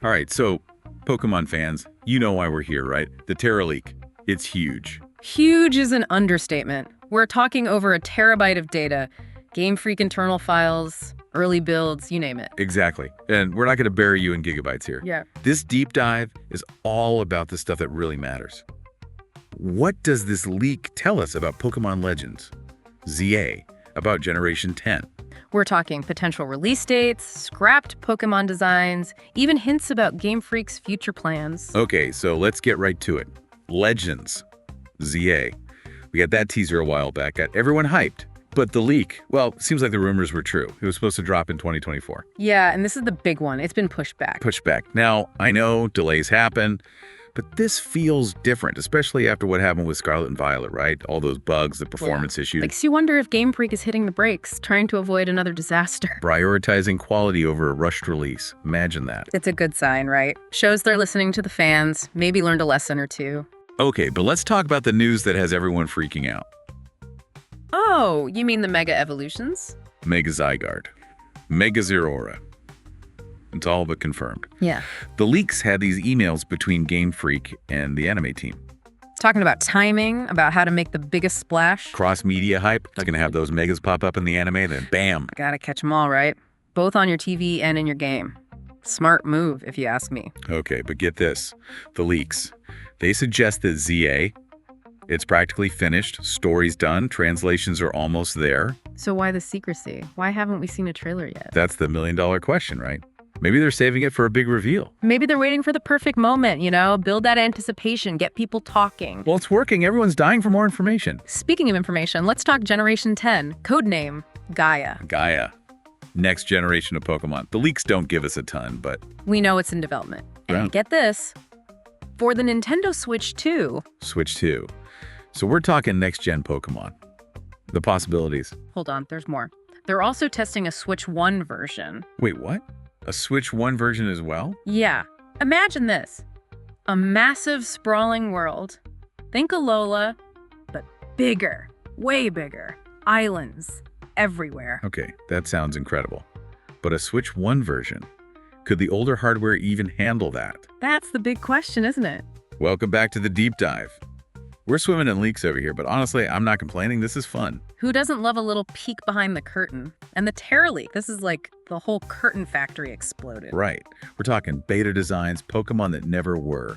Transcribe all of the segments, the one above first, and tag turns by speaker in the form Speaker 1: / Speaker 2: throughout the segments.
Speaker 1: All right, so Pokemon fans, you know why we're here, right? The Terra leak. It's huge.
Speaker 2: Huge is an understatement. We're talking over a terabyte of data, Game Freak internal files, early builds, you name it.
Speaker 1: Exactly. And we're not going to bury you in gigabytes here.
Speaker 2: Yeah.
Speaker 1: This deep dive is all about the stuff that really matters. What does this leak tell us about Pokemon Legends ZA, about Generation 10?
Speaker 2: We're talking potential release dates, scrapped Pokemon designs, even hints about Game Freak's future plans.
Speaker 1: Okay, so let's get right to it. Legends ZA. We got that teaser a while back, got everyone hyped. But the leak, well, seems like the rumors were true. It was supposed to drop in 2024.
Speaker 2: Yeah, and this is the big one. It's been pushed back.
Speaker 1: Pushed back. Now, I know delays happen, but this feels different, especially after what happened with Scarlet and Violet, right? All those bugs, the performance issues.
Speaker 2: Makes you wonder if Game Freak is hitting the brakes, trying to avoid another disaster.
Speaker 1: Prioritizing quality over a rushed release. Imagine that.
Speaker 2: It's a good sign, right? Shows they're listening to the fans, maybe learned a lesson or two.
Speaker 1: Okay, but let's talk about the news that has everyone freaking out.
Speaker 2: Oh, you mean the Mega Evolutions?
Speaker 1: Mega Zygarde. Mega Zeraora. It's all but confirmed.
Speaker 2: Yeah.
Speaker 1: The leaks had these emails between Game Freak and the anime team.
Speaker 2: Talking about timing, about how to make the biggest splash.
Speaker 1: Cross-media hype. Not gonna have those megas pop up in the anime, then bam.
Speaker 2: Gotta catch them all, right? Both on your TV and in your game. Smart move, if you ask me.
Speaker 1: Okay, but get this. The leaks. They suggest that ZA, it's practically finished, story's done, translations are almost there.
Speaker 2: So why the secrecy? Why haven't we seen a trailer yet?
Speaker 1: That's the million-dollar question, right? Maybe they're saving it for a big reveal.
Speaker 2: Maybe they're waiting for the perfect moment, build that anticipation, get people talking.
Speaker 1: Well, it's working. Everyone's dying for more information.
Speaker 2: Speaking of information, let's talk Generation 10, codename Gaia.
Speaker 1: Gaia. Next generation of Pokemon. The leaks don't give us a ton, but...
Speaker 2: We know it's in development. And
Speaker 1: Right.
Speaker 2: get this, for the Nintendo Switch 2.
Speaker 1: Switch 2. So we're talking next-gen Pokemon. The possibilities.
Speaker 2: Hold on, there's more. They're also testing a Switch 1 version.
Speaker 1: Wait, what? A Switch 1 version as well?
Speaker 2: Yeah, imagine this. A massive, sprawling world. Think Alola, but bigger, way bigger. Islands, everywhere.
Speaker 1: Okay, that sounds incredible. But a Switch 1 version? Could the older hardware even handle that?
Speaker 2: That's the big question, isn't it?
Speaker 1: Welcome back to the deep dive. We're swimming in leaks over here, but honestly, I'm not complaining. This is fun.
Speaker 2: Who doesn't love a little peek behind the curtain? And the Terra leak, this is like the whole curtain factory exploded.
Speaker 1: Right. We're talking beta designs, Pokemon that never were.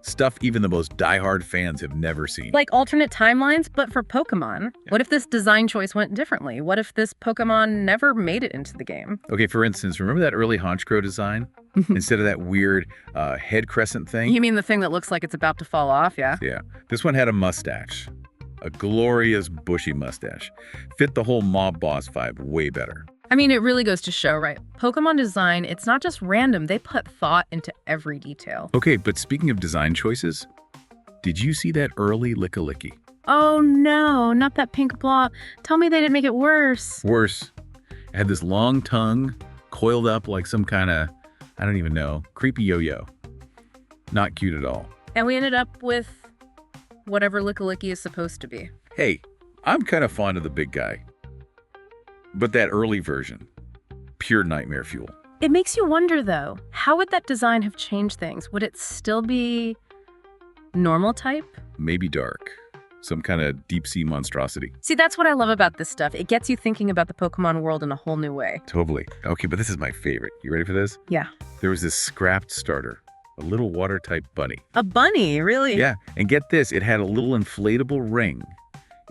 Speaker 1: Stuff even the most diehard fans have never seen.
Speaker 2: Like alternate timelines, but for Pokemon. What if this design choice went differently? What if this Pokemon never made it into the game?
Speaker 1: Okay, for instance, remember that early Honchkrow design? Instead of that weird head crescent thing?
Speaker 2: You mean the thing that looks like it's about to fall off, yeah?
Speaker 1: Yeah. This one had a mustache. A glorious bushy mustache. Fit the whole mob boss vibe way better.
Speaker 2: I mean, it really goes to show, right? Pokemon design, it's not just random. They put thought into every detail.
Speaker 1: Okay, but speaking of design choices, did you see that early Lickilicky?
Speaker 2: Oh no, not that pink blob. Tell me they didn't make it worse.
Speaker 1: Worse. It had this long tongue, coiled up like some kind of, I don't even know, creepy yo-yo. Not cute at all.
Speaker 2: And we ended up with whatever Lickilicky is supposed to be.
Speaker 1: Hey, I'm kind of fond of the big guy. But that early version, pure nightmare fuel.
Speaker 2: It makes you wonder, though, how would that design have changed things? Would it still be normal type?
Speaker 1: Maybe dark. Some kind of deep-sea monstrosity.
Speaker 2: See, that's what I love about this stuff. It gets you thinking about the Pokemon world in a whole new way.
Speaker 1: Totally. Okay, but this is my favorite. You ready for this?
Speaker 2: Yeah.
Speaker 1: There was this scrapped starter, a little water-type bunny.
Speaker 2: A bunny, really?
Speaker 1: Yeah, and get this, it had a little inflatable ring.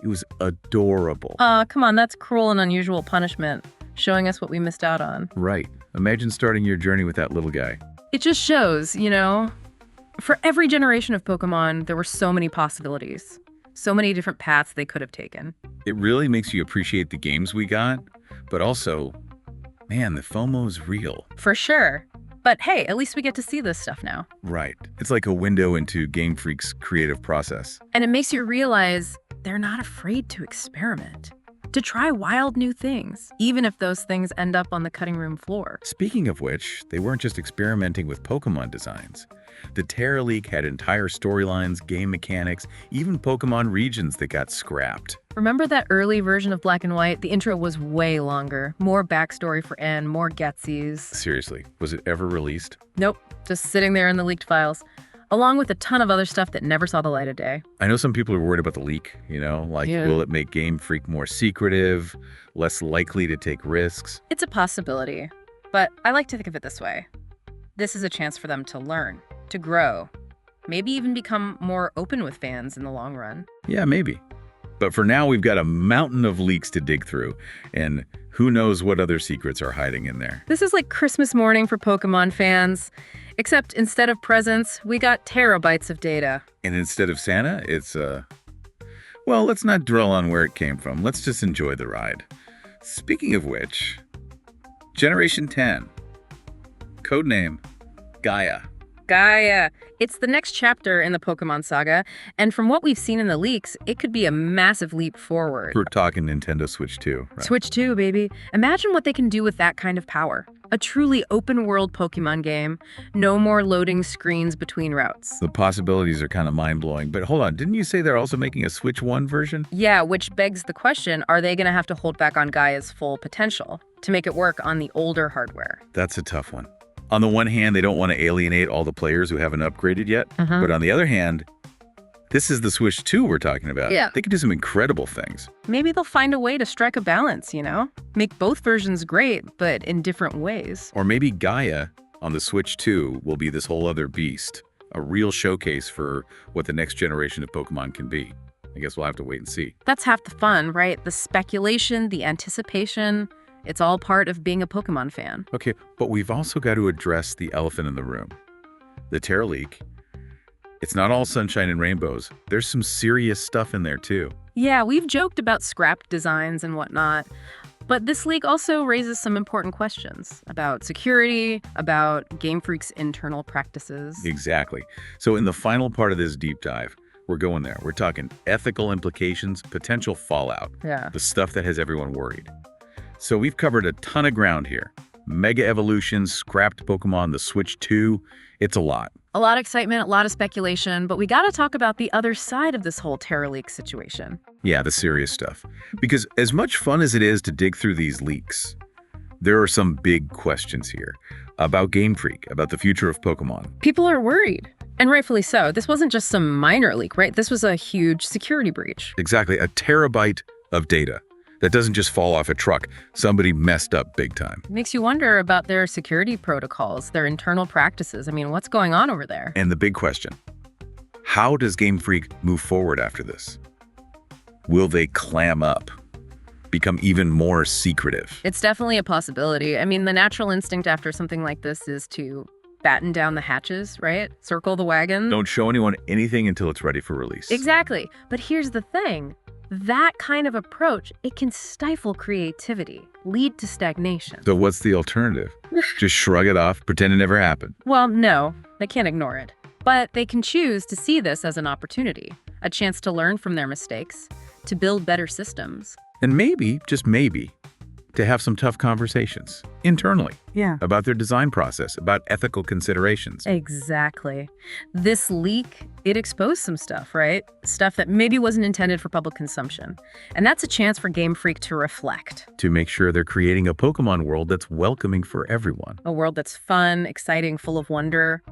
Speaker 1: It was adorable.
Speaker 2: Come on, that's cruel and unusual punishment, showing us what we missed out on.
Speaker 1: Right. Imagine starting your journey with that little guy.
Speaker 2: It just shows, for every generation of Pokemon, there were so many possibilities, so many different paths they could have taken.
Speaker 1: It really makes you appreciate the games we got, but also, man, the FOMO's real.
Speaker 2: For sure. But hey, at least we get to see this stuff now.
Speaker 1: Right. It's like a window into Game Freak's creative process.
Speaker 2: And it makes you realize they're not afraid to experiment, to try wild new things, even if those things end up on the cutting room floor.
Speaker 1: Speaking of which, they weren't just experimenting with Pokemon designs. The Terra League had entire storylines, game mechanics, even Pokemon regions that got scrapped.
Speaker 2: Remember that early version of Black and White? The intro was way longer. More backstory for N, more Getsies.
Speaker 1: Seriously, was it ever released?
Speaker 2: Nope, just sitting there in the leaked files, along with a ton of other stuff that never saw the light of day.
Speaker 1: I know some people are worried about the leak, will it make Game Freak more secretive, less likely to take risks?
Speaker 2: It's a possibility, but I like to think of it this way. This is a chance for them to learn, to grow, maybe even become more open with fans in the long run.
Speaker 1: Yeah, maybe. But for now, we've got a mountain of leaks to dig through, and who knows what other secrets are hiding in there.
Speaker 2: This is like Christmas morning for Pokémon fans, except instead of presents, we got terabytes of data.
Speaker 1: And instead of Santa, it's, well, let's not dwell on where it came from. Let's just enjoy the ride. Speaking of which, Generation 10, codename Gaia.
Speaker 2: Gaia. It's the next chapter in the Pokémon saga, and from what we've seen in the leaks, it could be a massive leap forward.
Speaker 1: We're talking Nintendo Switch 2, right?
Speaker 2: Switch 2, baby. Imagine what they can do with that kind of power. A truly open-world Pokémon game. No more loading screens between routes.
Speaker 1: The possibilities are kind of mind-blowing. But hold on, didn't you say they're also making a Switch 1 version?
Speaker 2: Yeah, which begs the question, are they going to have to hold back on Gaia's full potential to make it work on the older hardware?
Speaker 1: That's a tough one. On the one hand, they don't want to alienate all the players who haven't upgraded yet. But on the other hand, this is the Switch 2 we're talking about.
Speaker 2: Yeah.
Speaker 1: They can do some incredible things.
Speaker 2: Maybe they'll find a way to strike a balance, Make both versions great, but in different ways.
Speaker 1: Or maybe Gaia on the Switch 2 will be this whole other beast, a real showcase for what the next generation of Pokemon can be. I guess we'll have to wait and see.
Speaker 2: That's half the fun, right? The speculation, the anticipation. It's all part of being a Pokémon fan.
Speaker 1: Okay, but we've also got to address the elephant in the room. The Terra leak. It's not all sunshine and rainbows. There's some serious stuff in there too.
Speaker 2: Yeah, we've joked about scrapped designs and whatnot, but this leak also raises some important questions about security, about Game Freak's internal practices.
Speaker 1: Exactly. So in the final part of this deep dive, we're going there. We're talking ethical implications, potential fallout.
Speaker 2: Yeah.
Speaker 1: The stuff that has everyone worried. So we've covered a ton of ground here. Mega evolutions, scrapped Pokemon, the Switch 2. It's a lot.
Speaker 2: A lot of excitement, a lot of speculation, but we gotta talk about the other side of this whole Terra leak situation.
Speaker 1: Yeah, the serious stuff. Because as much fun as it is to dig through these leaks, there are some big questions here about Game Freak, about the future of Pokemon.
Speaker 2: People are worried, and rightfully so. This wasn't just some minor leak, right? This was a huge security breach.
Speaker 1: Exactly, a terabyte of data. That doesn't just fall off a truck. Somebody messed up big time.
Speaker 2: Makes you wonder about their security protocols, their internal practices. I mean, what's going on over there?
Speaker 1: And the big question, how does Game Freak move forward after this? Will they clam up? Become even more secretive?
Speaker 2: It's definitely a possibility. I mean, the natural instinct after something like this is to batten down the hatches, right? Circle the wagon.
Speaker 1: Don't show anyone anything until it's ready for release.
Speaker 2: Exactly. But here's the thing. That kind of approach, it can stifle creativity, lead to stagnation.
Speaker 1: So what's the alternative? Just shrug it off, pretend it never happened.
Speaker 2: Well, no, they can't ignore it. But they can choose to see this as an opportunity, a chance to learn from their mistakes, to build better systems.
Speaker 1: And maybe, just maybe, to have some tough conversations internally.
Speaker 2: Yeah.
Speaker 1: About their design process, about ethical considerations.
Speaker 2: Exactly. This leak, it exposed some stuff, right? Stuff that maybe wasn't intended for public consumption. And that's a chance for Game Freak to reflect.
Speaker 1: To make sure they're creating a Pokemon world that's welcoming for everyone.
Speaker 2: A world that's fun, exciting, full of wonder,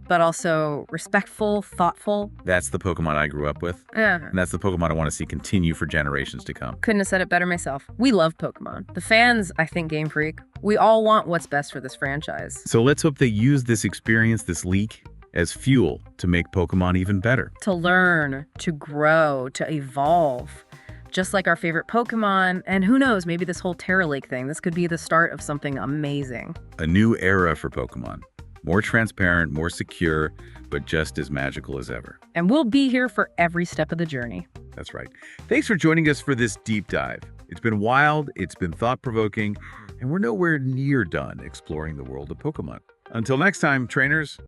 Speaker 2: but also respectful, thoughtful.
Speaker 1: That's the Pokemon I grew up with. And that's the Pokemon I want to see continue for generations to come.
Speaker 2: Couldn't have said it better myself. We love Pokemon. The fans, I think, Game Freak, we all want what's best for this franchise.
Speaker 1: So let's hope they use this experience, this leak, as fuel to make Pokemon even better.
Speaker 2: To learn, to grow, to evolve. Just like our favorite Pokemon, and who knows, maybe this whole Terra Lake thing, this could be the start of something amazing.
Speaker 1: A new era for Pokemon. More transparent, more secure, but just as magical as ever.
Speaker 2: And we'll be here for every step of the journey.
Speaker 1: That's right. Thanks for joining us for this deep dive. It's been wild, it's been thought-provoking, and we're nowhere near done exploring the world of Pokemon. Until next time, trainers.